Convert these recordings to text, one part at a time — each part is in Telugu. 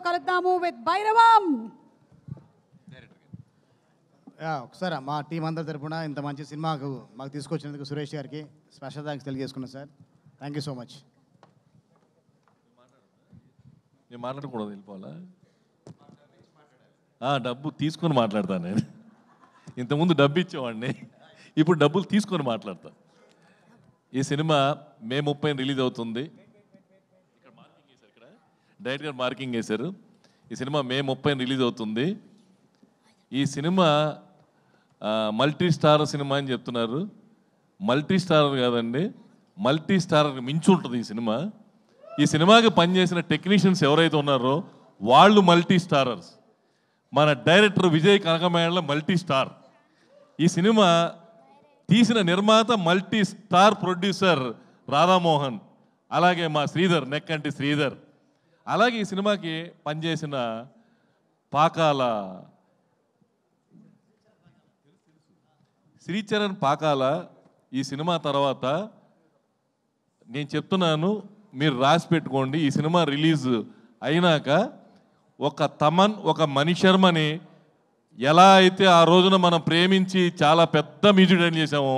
కలుద్దాము విత్ భైరవం. ఒకసారి మా టీం అందరి తరపున ఇంత మంచి సినిమాకు మాకు తీసుకొచ్చినందుకు సురేష్ గారికి స్పెషల్ థ్యాంక్స్ తెలియజేసుకున్నాను sir. Thank you so much. నేను మాట్లాడకూడదు, వెళ్ళిపోవాలా? డబ్బు తీసుకొని మాట్లాడతాను నేను. ఇంతకుముందు డబ్బు ఇచ్చేవాడిని, ఇప్పుడు డబ్బులు తీసుకొని మాట్లాడతాను. ఈ సినిమా మే 30 రిలీజ్ అవుతుంది. ఇక్కడ మార్కింగ్ వేశారు, ఇక్కడ డైరెక్ట్ గారు మార్కింగ్ వేశారు. ఈ సినిమా మే 30 రిలీజ్ అవుతుంది. ఈ సినిమా మల్టీ స్టార్ సినిమా అని చెప్తున్నారు. మల్టీ స్టార్ కాదండి, మల్టీ స్టార్ మించి ఉంటుంది ఈ సినిమా. ఈ సినిమాకి పనిచేసిన టెక్నీషియన్స్ ఎవరైతే ఉన్నారో వాళ్ళు మల్టీ స్టారర్స్. మన డైరెక్టర్ విజయ్ కనకమేళ మల్టీ స్టార్. ఈ సినిమా తీసిన నిర్మాత మల్టీ స్టార్ ప్రొడ్యూసర్ రాధామోహన్, అలాగే మా శ్రీధర్, నెక్కంటి శ్రీధర్. అలాగే ఈ సినిమాకి పనిచేసిన పాకాల శ్రీచరణ్ పాకాల. ఈ సినిమా తర్వాత నేను చెప్తున్నాను, మీరు రాసి పెట్టుకోండి, ఈ సినిమా రిలీజ్ అయినాక ఒక తమన్, ఒక మణి శర్మని ఎలా అయితే ఆ రోజున మనం ప్రేమించి చాలా పెద్ద మ్యూజిక్ డైరెక్ట్ చేసామో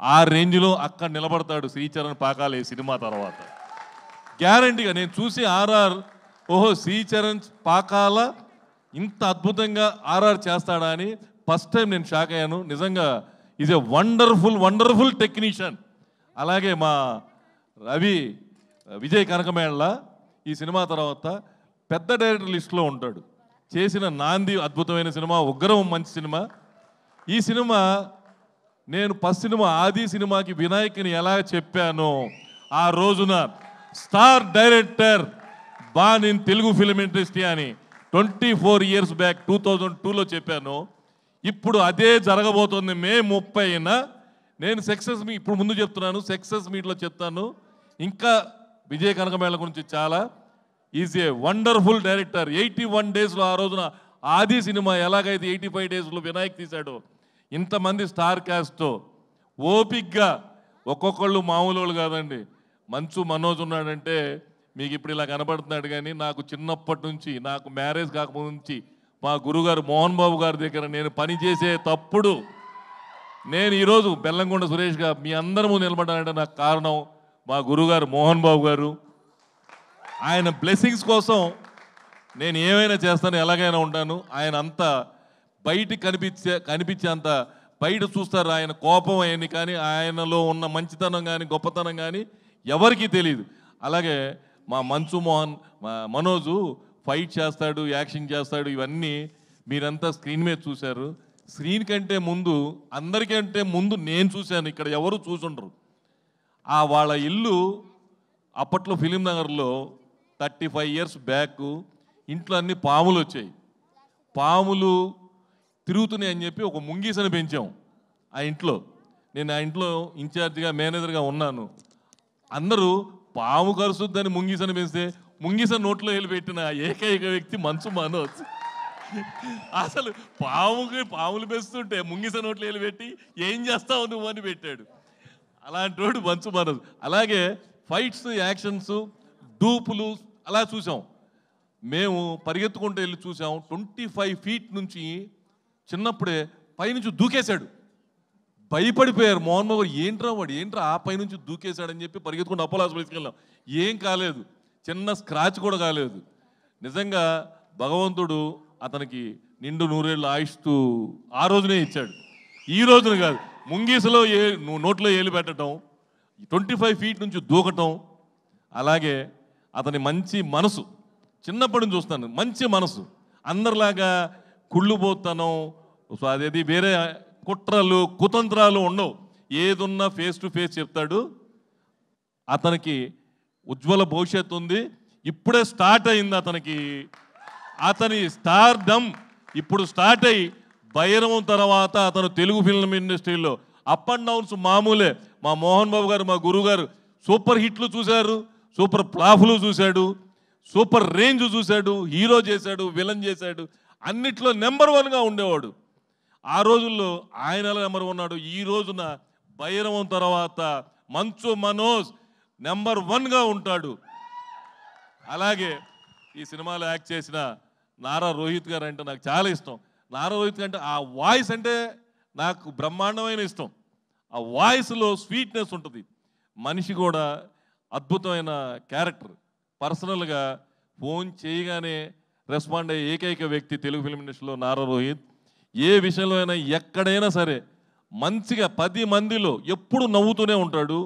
ఆ రేంజ్లో అక్కడ నిలబడతాడు శ్రీచరణ్ పాకాల ఈ సినిమా తర్వాత. గ్యారంటీగా నేను చూసి ఆర్ఆర్, ఓహో శ్రీచరణ్ పాకాల ఇంత అద్భుతంగా ఆర్ఆర్ చేస్తాడా అని ఫస్ట్ టైం నేను షాక్ అయ్యాను. నిజంగా ఈజ్ ఏ వండర్ఫుల్ టెక్నీషియన్. అలాగే మా రవి విజయ్ కనకమేళ ఈ సినిమా తర్వాత పెద్ద డైరెక్టర్ లిస్టులో ఉంటాడు. చేసిన నాంది అద్భుతమైన సినిమా, ఉగ్రం మంచి సినిమా. ఈ సినిమా నేను ఫస్ట్ సినిమా ఆది సినిమాకి వినాయకుని ఎలా చెప్పానో ఆ రోజున star director born in Telugu film industry అని 24 years బ్యాక్ 2002లో చెప్పాను. ఇప్పుడు అదే జరగబోతుంది మే 30న. నేను సక్సెస్ మీ ఇప్పుడు ముందు చెప్తున్నాను, సక్సెస్ మీట్లో చెప్తాను ఇంకా విజయ్ కనకమేళ గురించి చాలా. Is a wonderful director. 81 daysలో ఆ రోజున ఆది సినిమా ఎలాగైతే 85 daysలో వినాయక్ తీశాడో, ఇంతమంది స్టార్ క్యాస్ట్తో ఓపిక్గా, ఒక్కొక్కళ్ళు మామూలు వాళ్ళు కాదండి. మంచు మనోజ్ ఉన్నాడంటే మీకు ఇప్పుడు ఇలా కనపడుతున్నాడు, కానీ నాకు చిన్నప్పటి నుంచి, నాకు మ్యారేజ్ కాకముందు నుంచి మా గురుగారు మోహన్ బాబు గారి దగ్గర నేను పనిచేసే తప్పుడు నేను ఈరోజు బెల్లంకొండ సురేష్గా మీ అందరి ముందు నిలబడాలంటే నాకు కారణం మా గురుగారు మోహన్ బాబు గారు. ఆయన బ్లెస్సింగ్స్ కోసం నేను ఏమైనా చేస్తాను, ఎలాగైనా ఉంటాను. ఆయన అంత బయటికి కనిపించే అంత బయట చూస్తారు ఆయన కోపం అయ్యింది, కానీ ఆయనలో ఉన్న మంచితనం కానీ గొప్పతనం కానీ ఎవరికీ తెలియదు. అలాగే మా మంచు మనోజు ఫైట్ చేస్తాడు, యాక్షన్ చేస్తాడు. ఇవన్నీ మీరంతా స్క్రీన్ మీద చూశారు. స్క్రీన్ కంటే ముందు, అందరికంటే ముందు నేను చూశాను, ఇక్కడ ఎవరు చూసుండరు. వాళ్ళ ఇల్లు అప్పట్లో ఫిలిం నగర్లో 35 years బ్యాక్ ఇంట్లో అన్ని పాములు వచ్చాయి. పాములు తిరుగుతున్నాయి అని చెప్పి ఒక ముంగీసని పెంచాం ఆ ఇంట్లో. నేను ఆ ఇంట్లో ఇన్ఛార్జిగా, మేనేజర్గా ఉన్నాను. అందరూ పాము కరుస్తుందని ముంగీసని పెంచితే ముంగీసని నోట్లో వెళ్ళి పెట్టిన ఏకైక వ్యక్తి మంచు మనోజ్. అసలు పాములు పెంచుతుంటే ముంగీస నోట్లో వెళ్ళి పెట్టి ఏం చేస్తావు నువ్వు అని పెట్టాడు. అలాంటి వాడు మంచు మనోజ్. అలాగే ఫైట్స్, యాక్షన్స్, డూపులు అలా చూసాం. మేము పరిగెత్తుకుంటూ వెళ్ళి చూసాం. 25 feet నుంచి చిన్నప్పుడే పైనుంచి దూకేశాడు. భయపడిపోయారు మోహన్ బాబు, ఏంట్రా ఆ పైనుంచి దూకేశాడని చెప్పి పరిగెత్తుకుంటూ అపోలో హాస్పిటల్కి వెళ్ళాం. ఏం కాలేదు, చిన్న స్క్రాచ్ కూడా కాలేదు. నిజంగా భగవంతుడు అతనికి నిండు 100 ఏళ్ళు ఆయుష్తూ ఆ రోజునే ఇచ్చాడు, ఈ రోజున కాదు. ముంగీసలో నోట్లో ఏలు పెట్టడం, 25 feet నుంచి దూకటం. అలాగే అతని మంచి మనసు, చిన్నప్పటి నుంచి చూస్తాను, మంచి మనసు. అందరిలాగా కుళ్ళుపోతాను, అదేది వేరే కుట్రలు కుతంత్రాలు ఉండవు. ఏదున్నా ఫేస్ టు ఫేస్ చెప్తాడు. అతనికి ఉజ్వల భవిష్యత్తు ఉంది. ఇప్పుడే స్టార్ట్ అయింది అతని స్టార్డమ్ ఇప్పుడు స్టార్ట్ అయ్యి భైరవం తర్వాత అతను తెలుగు ఫిల్మ్ ఇండస్ట్రీలో అప్ అండ్ డౌన్స్ మామూలే. మా మోహన్ బాబు గారు, మా గురువు గారు సూపర్ హిట్లు చూశారు, సూపర్ ఫ్లాఫ్లు చూశాడు, సూపర్ రేంజ్ చూశాడు, హీరో చేశాడు, విలన్ చేశాడు, అన్నిట్లో నెంబర్ 1గా ఉండేవాడు. ఆ రోజుల్లో ఆయన నెంబర్ 1 ఉన్నాడు. ఈ రోజున భైరవం తర్వాత మంచు మనోజ్ నెంబర్ 1గా ఉంటాడు. అలాగే ఈ సినిమాలో యాక్ట్ చేసిన నారా రోహిత్ గారు అంటే నాకు చాలా ఇష్టం. నారా రోహిత్ అంటే ఆ వాయిస్ అంటే నాకు బ్రహ్మాండమైన ఇష్టం. ఆ వాయిస్లో స్వీట్నెస్ ఉంటుంది. మనిషి కూడా అద్భుతమైన క్యారెక్టర్. పర్సనల్గా ఫోన్ చేయగానే రెస్పాండ్ అయ్యే ఏకైక వ్యక్తి తెలుగు ఫిల్మ్ ఇండస్ట్రీలో నారా రోహిత్. ఏ విషయంలో అయినా ఎక్కడైనా సరే మంచిగా 10 మందిలో ఎప్పుడు నవ్వుతూనే ఉంటాడు.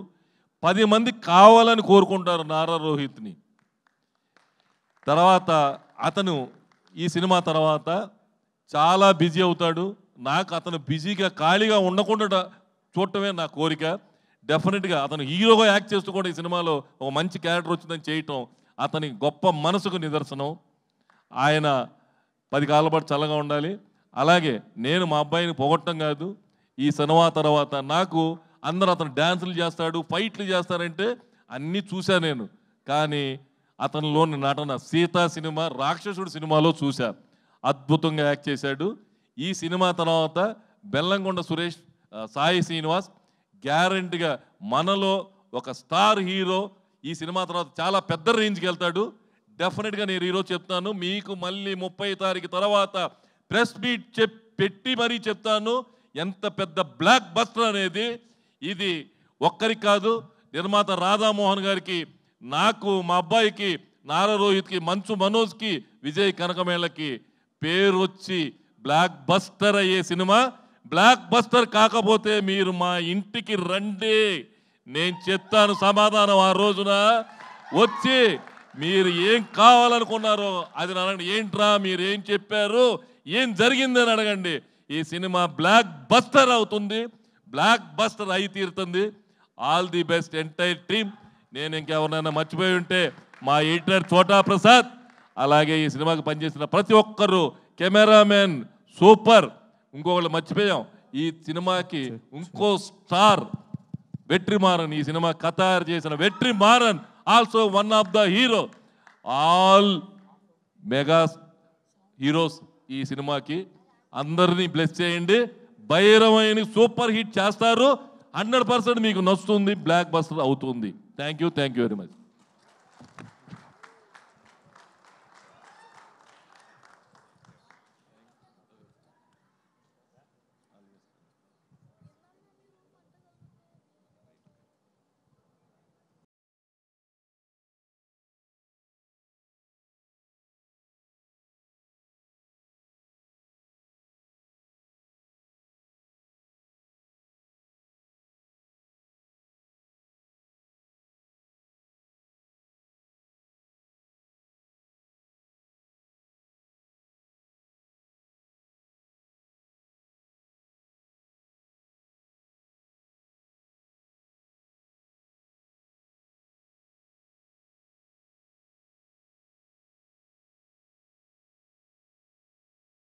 10 మంది కావాలని కోరుకుంటారు నారా రోహిత్ని. తర్వాత అతను ఈ సినిమా తర్వాత చాలా బిజీ అవుతాడు. నాకు అతను బిజీగా ఖాళీగా ఉండకుండా చూడటమే నా కోరిక. డెఫినెట్గా అతను హీరోగా యాక్ట్ చేస్తూ కూడా ఈ సినిమాలో ఒక మంచి క్యారెక్టర్ వచ్చిందని చేయటం అతని గొప్ప మనసుకు నిదర్శనం. ఆయన 10 కాలాల పాటు చల్లగా ఉండాలి. అలాగే నేను మా అబ్బాయిని పొగట్టం కాదు, ఈ సినిమా తర్వాత నాకు అందరూ అతను డ్యాన్సులు చేస్తాడు, ఫైట్లు చేస్తారంటే అన్నీ చూశా నేను. కానీ అతనిలోని నటన సీతా సినిమా, రాక్షసుడు సినిమాలో చూశా. అద్భుతంగా యాక్ట్ చేశాడు. ఈ సినిమా తర్వాత బెల్లంకొండ సురేష్, సాయి శ్రీనివాస్ గ్యారెంటీగా మనలో ఒక స్టార్ హీరో ఈ సినిమా తర్వాత చాలా పెద్ద రేంజ్కి వెళ్తాడు. డెఫినెట్గా నేను ఈరోజు చెప్తాను, మీకు మళ్ళీ 30 తారీఖు తర్వాత ప్రెస్ మీట్ పెట్టి మరీ చెప్తాను ఎంత పెద్ద బ్లాక్ బస్టర్ అనేది. ఇది ఒక్కరికి కాదు, నిర్మాత రాధామోహన్ గారికి, నాకు, మా అబ్బాయికి, నారా రోహిత్కి, మంచు మనోజ్కి, విజయ్ కనకమేళకి పేరు వచ్చి బ్లాక్ బస్టర్ అయ్యే సినిమా. బ్లాక్ బస్టర్ కాకపోతే మీరు మా ఇంటికి రండి, నేను చెప్తాను సమాధానం. ఆ రోజున వచ్చి మీరు ఏం కావాలనుకున్నారో అది అడగండి. ఏంట్రా మీరు ఏం చెప్పారు, ఏం జరిగిందని అడగండి. ఈ సినిమా బ్లాక్ బస్టర్ అవుతుంది, బ్లాక్ బస్టర్ అయి తీరుతుంది. All the best entire team. నేను ఇంకెవరినైనా మర్చిపోయి ఉంటే మా ఎడిటర్ చోటా ప్రసాద్, అలాగే ఈ సినిమాకి పనిచేసిన ప్రతి ఒక్కరు, కెమెరామెన్ సూపర్. ఇంకొకళ్ళు మర్చిపోయాం, ఈ సినిమాకి ఇంకో స్టార్ వెట్రిమారన్, ఈ సినిమా కథ చేసిన Vetrimaaran also one of the hero. All mega heroes ఈ సినిమాకి అందరినీ బ్లెస్ చేయండి. భైరవైన సూపర్ హిట్ చేస్తారు. 100% మీకు నచ్చుతుంది, బ్లాక్ బస్టర్ అవుతుంది. Thank you very much.